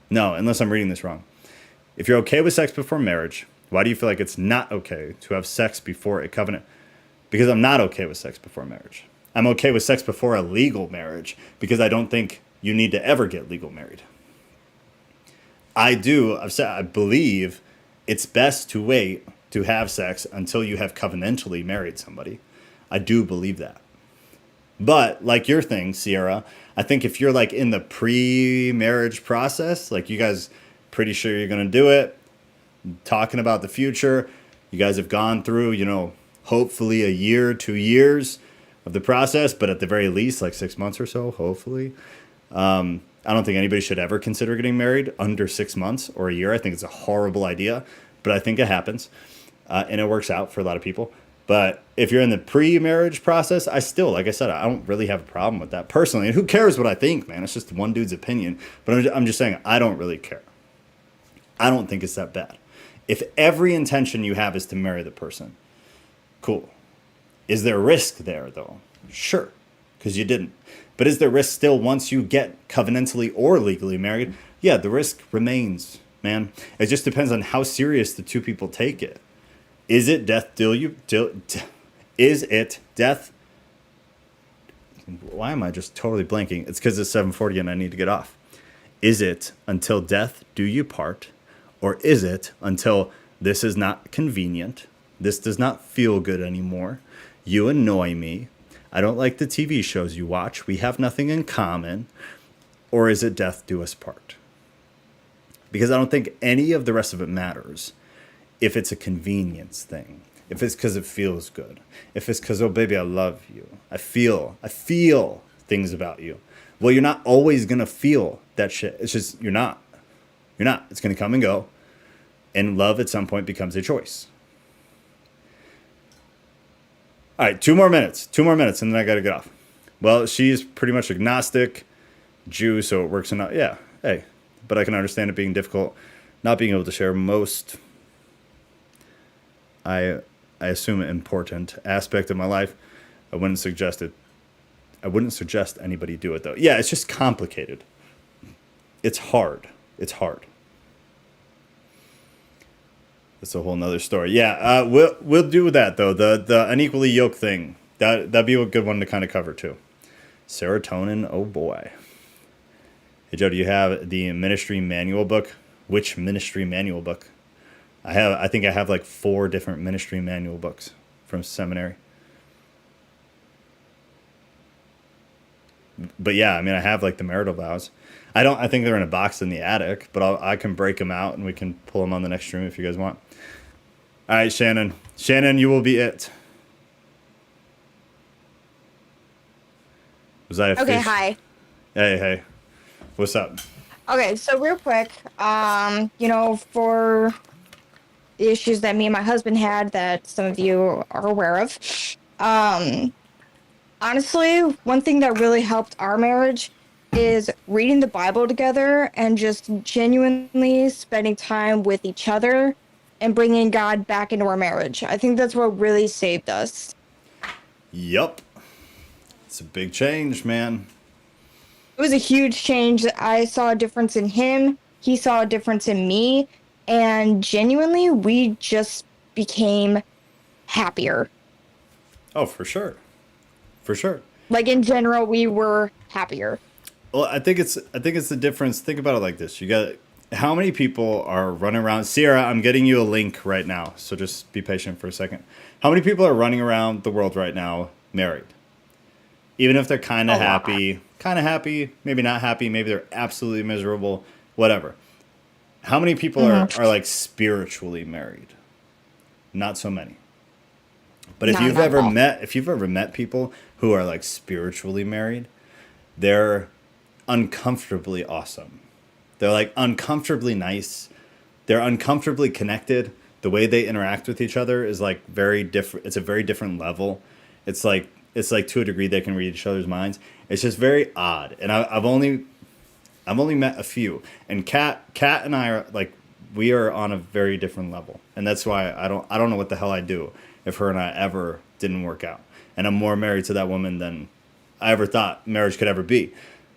unless I'm reading this wrong. If you're okay with sex before marriage, why do you feel like it's not okay to have sex before a covenant? Because I'm not okay with sex before marriage. I'm okay with sex before a legal marriage, because I don't think you need to ever get legal married. I believe it's best to wait to have sex until you have covenantally married somebody. I do believe that. But like your thing, Sierra, I think if you're like in the pre-marriage process, like you guys pretty sure you're going to do it, talking about the future, you guys have gone through, hopefully a year, 2 years of the process, but at the very least, like 6 months or so, hopefully. I don't think anybody should ever consider getting married under 6 months or a year. I think it's a horrible idea, but I think it happens, and it works out for a lot of people. But if you're in the pre-marriage process, I still, like I said, I don't really have a problem with that personally. And who cares what I think, man? It's just one dude's opinion. But I'm just saying, I don't really care. I don't think it's that bad. If every intention you have is to marry the person, cool. Is there risk there, though? Sure, because you didn't. But is there risk still once you get covenantally or legally married? Yeah, the risk remains, man. It just depends on how serious the two people take it. Is it death is it death? Why am I just totally blanking? It's because it's 7:40 and I need to get off. Is it until death do you part? Or is it until this is not convenient? This does not feel good anymore. You annoy me. I don't like the TV shows you watch. We have nothing in common. Or is it death do us part? Because I don't think any of the rest of it matters if it's a convenience thing. If it's because it feels good. If it's because, oh, baby, I love you. I feel things about you. Well, you're not always going to feel that shit. It's just, you're not. It's going to come and go. And love at some point becomes a choice. All right, 2 more minutes, and then I got to get off. Well, she's pretty much agnostic, Jew, so it works enough. Yeah, hey, but I can understand it being difficult, not being able to share most, I assume, an important aspect of my life. I wouldn't suggest anybody do it, though. Yeah, it's just complicated. It's hard. That's a whole nother story. Yeah, we'll do that though. The unequally yoked thing. That'd be a good one to kind of cover too. Serotonin. Oh boy. Hey Joe, do you have the ministry manual book? Which ministry manual book? I think I have like 4 different ministry manual books from seminary. But yeah, I mean, I have like the marital vows. I think they're in a box in the attic, but I can break them out and we can pull them on the next stream if you guys want. All right, Shannon. Shannon, you will be it. Was I a Okay, fish? hi. Hey. What's up? Okay, so real quick, for the issues that me and my husband had that some of you are aware of, honestly, one thing that really helped our marriage is reading the Bible together and just genuinely spending time with each other and bringing God back into our marriage. I think that's what really saved us. Yup. It's a big change, man. It was a huge change. I saw a difference in him. He saw a difference in me. And genuinely, we just became happier. Oh, for sure. For sure. Like in general, we were happier. Well, I think it's the difference. Think about it like this. You got how many people are running around? Sierra, I'm getting you a link right now, so just be patient for a second. How many people are running around the world right now married? Even if they're kind of happy, maybe not happy, maybe they're absolutely miserable, whatever. How many people are like spiritually married? Not so many. But if you've ever met people who are like spiritually married, they're uncomfortably awesome. They're like uncomfortably nice. They're uncomfortably connected. The way they interact with each other is like very different. It's a very different level. It's like to a degree they can read each other's minds. It's just very odd. And I've only met a few. And Kat and I are like, we are on a very different level. And that's why I don't know what the hell I'd do if her and I ever didn't work out. And I'm more married to that woman than I ever thought marriage could ever be.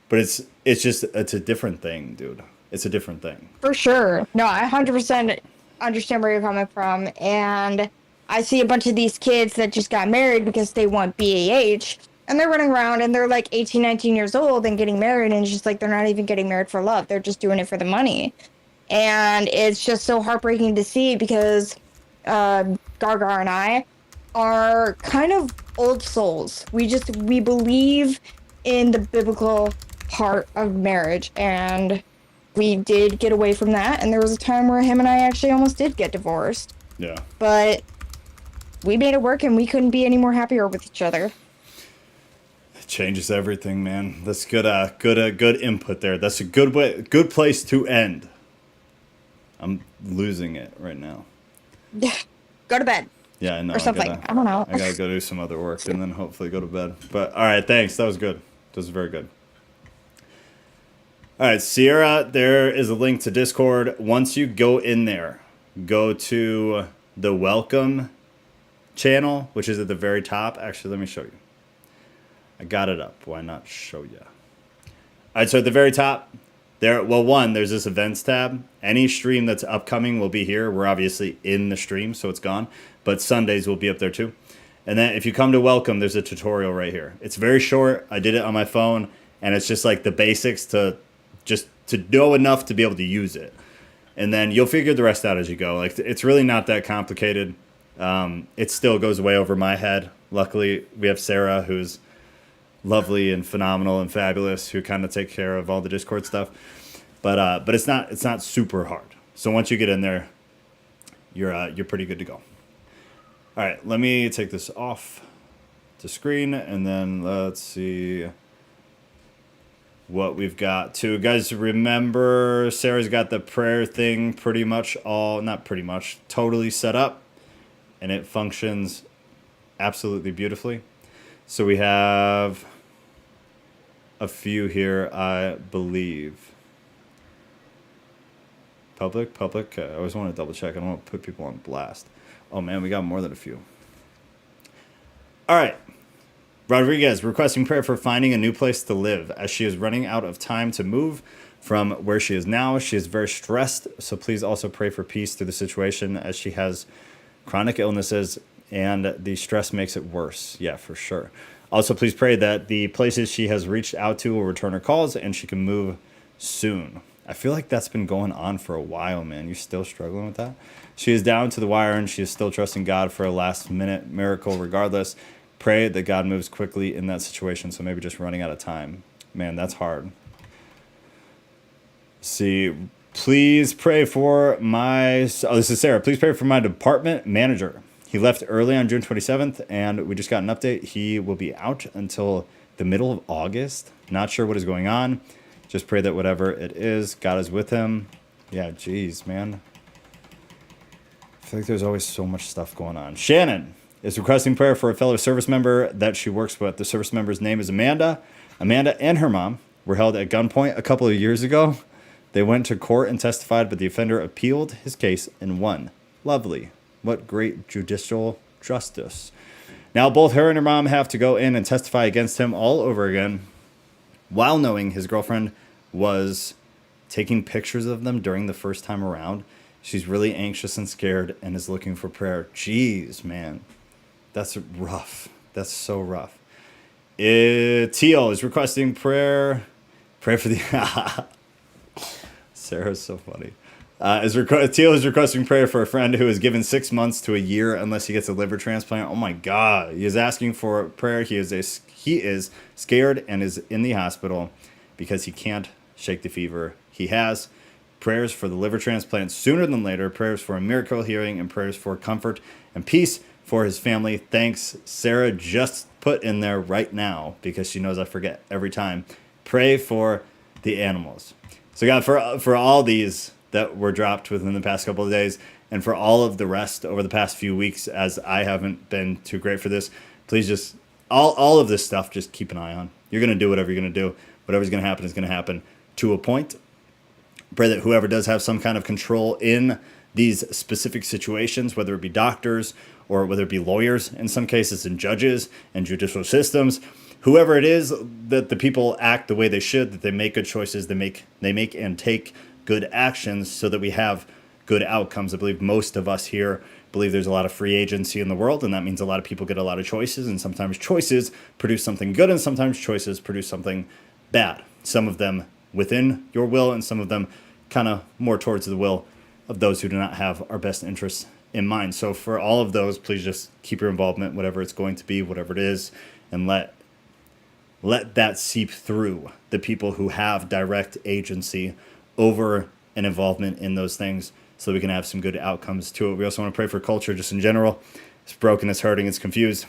But it's a different thing, dude. It's a different thing. For sure. No, I 100% understand where you're coming from. And I see a bunch of these kids that just got married because they want BAH. And they're running around and they're like 18, 19 years old and getting married. And it's just like they're not even getting married for love. They're just doing it for the money. And it's just so heartbreaking to see because Gargar and I are kind of old souls. We believe in the biblical part of marriage, and we did get away from that, and there was a time where him and I actually almost did get divorced. Yeah. But we made it work, and we couldn't be any more happier with each other. It changes everything, man. That's good input there. That's a good place to end. I'm losing it right now. Go to bed. Yeah, I know. Or something. I don't know. I gotta go do some other work and then hopefully go to bed. But all right, thanks. That was good. That was very good. All right, Sierra, there is a link to Discord. Once you go in there, go to the welcome channel, which is at the very top. Actually, let me show you. I got it up. Why not show you? All right, so at the very top, there's this events tab. Any stream that's upcoming will be here. We're obviously in the stream, so it's gone. But Sundays will be up there too. And then if you come to welcome, there's a tutorial right here. It's very short. I did it on my phone, and it's just like the basics to know enough to be able to use it. And then you'll figure the rest out as you go. Like, it's really not that complicated. It still goes way over my head. Luckily, we have Sarah, who's lovely and phenomenal and fabulous, who kind of take care of all the Discord stuff. But it's not super hard. So once you get in there, you're pretty good to go. All right, let me take this off the screen, and then let's see what we've got too. Guys, remember Sarah's got the prayer thing totally set up, and it functions absolutely beautifully. So we have a few here, I believe. Public. I always want to double check. I don't want to put people on blast. Oh man, we got more than a few. All right. Rodriguez requesting prayer for finding a new place to live as she is running out of time to move from where she is now. She is very stressed, so please also pray for peace through the situation as she has chronic illnesses and the stress makes it worse. Yeah, for sure. Also, please pray that the places she has reached out to will return her calls and she can move soon. I feel like that's been going on for a while, man. You're still struggling with that? She is down to the wire and she is still trusting God for a last-minute miracle regardless. Pray that God moves quickly in that situation, so maybe just running out of time. Man, that's hard. See, please pray for this is Sarah. Please pray for my department manager. He left early on June 27th, and we just got an update. He will be out until the middle of August. Not sure what is going on. Just pray that whatever it is, God is with him. Yeah, geez, man. I feel like there's always so much stuff going on. Shannon is requesting prayer for a fellow service member that she works with. The service member's name is Amanda. Amanda and her mom were held at gunpoint a couple of years ago. They went to court and testified, but the offender appealed his case and won. Lovely. What great judicial justice. Now both her and her mom have to go in and testify against him all over again, while knowing his girlfriend was taking pictures of them during the first time around. She's really anxious and scared and is looking for prayer. Jeez, man. That's rough. That's so rough. Teal is requesting prayer. Pray for the... Sarah's so funny. Teal is requesting prayer for a friend who is given 6 months to a year unless he gets a liver transplant. Oh my God. He is asking for prayer. He is scared and is in the hospital because he can't shake the fever he has. Prayers for the liver transplant sooner than later. Prayers for a miracle healing and prayers for comfort and peace for his family. Thanks. Sarah just put in there right now because she knows I forget every time. Pray for the animals. So God, for all these that were dropped within the past couple of days and for all of the rest over the past few weeks, as I haven't been too great for this, please just, all of this stuff, just keep an eye on. You're going to do whatever you're going to do. Whatever's going to happen is going to happen to a point. Pray that whoever does have some kind of control in these specific situations, whether it be doctors or whether it be lawyers in some cases and judges and judicial systems, whoever it is, that the people act the way they should, that they make good choices, they make and take good actions so that we have good outcomes. I believe most of us here believe there's a lot of free agency in the world, and that means a lot of people get a lot of choices, and sometimes choices produce something good and sometimes choices produce something bad. Some of them within your will and some of them kind of more towards the will of those who do not have our best interests in mind. So for all of those, please just keep your involvement, whatever it's going to be, whatever it is, and let that seep through the people who have direct agency over an involvement in those things so we can have some good outcomes to it. We also want to pray for culture just in general. It's broken, it's hurting, it's confused.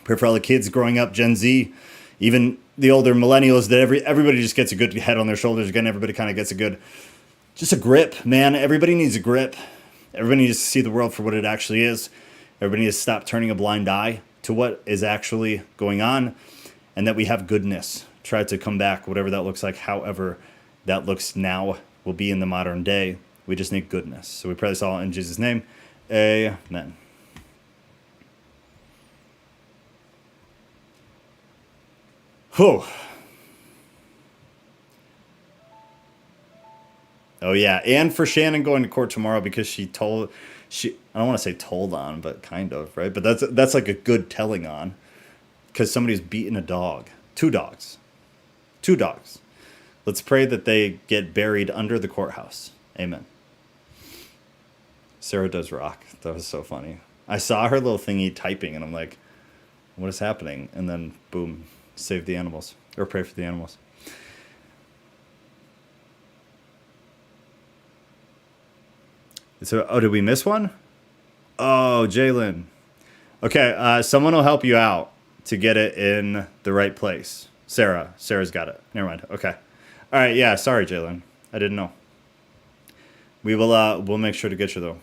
Pray for all the kids growing up, Gen Z, even the older millennials, that everybody just gets a good head on their shoulders again. Everybody kind of gets just a grip, man. Everybody needs a grip. Everybody needs to see the world for what it actually is. Everybody needs to stop turning a blind eye to what is actually going on, and that we have goodness. Try to come back, whatever that looks like, however that looks now will be in the modern day. We just need goodness. So we pray this all in Jesus' name. Amen. Whew. Oh yeah, and for Shannon going to court tomorrow because I don't want to say told on, but kind of, right? But that's like a good telling on, because somebody's beaten a dog. Two dogs. Let's pray that they get buried under the courthouse. Amen. Sarah does rock. That was so funny. I saw her little thingy typing, and I'm like, what is happening? And then, boom, save the animals, or pray for the animals. So, did we miss one? Oh, Jalen. Okay, someone will help you out to get it in the right place. Sarah's got it. Never mind. Okay. All right. Yeah. Sorry, Jalen. I didn't know. We'll make sure to get you though.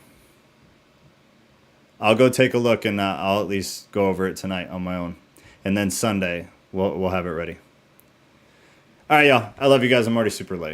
I'll go take a look and I'll at least go over it tonight on my own, and then Sunday we'll have it ready. All right, y'all. I love you guys. I'm already super late.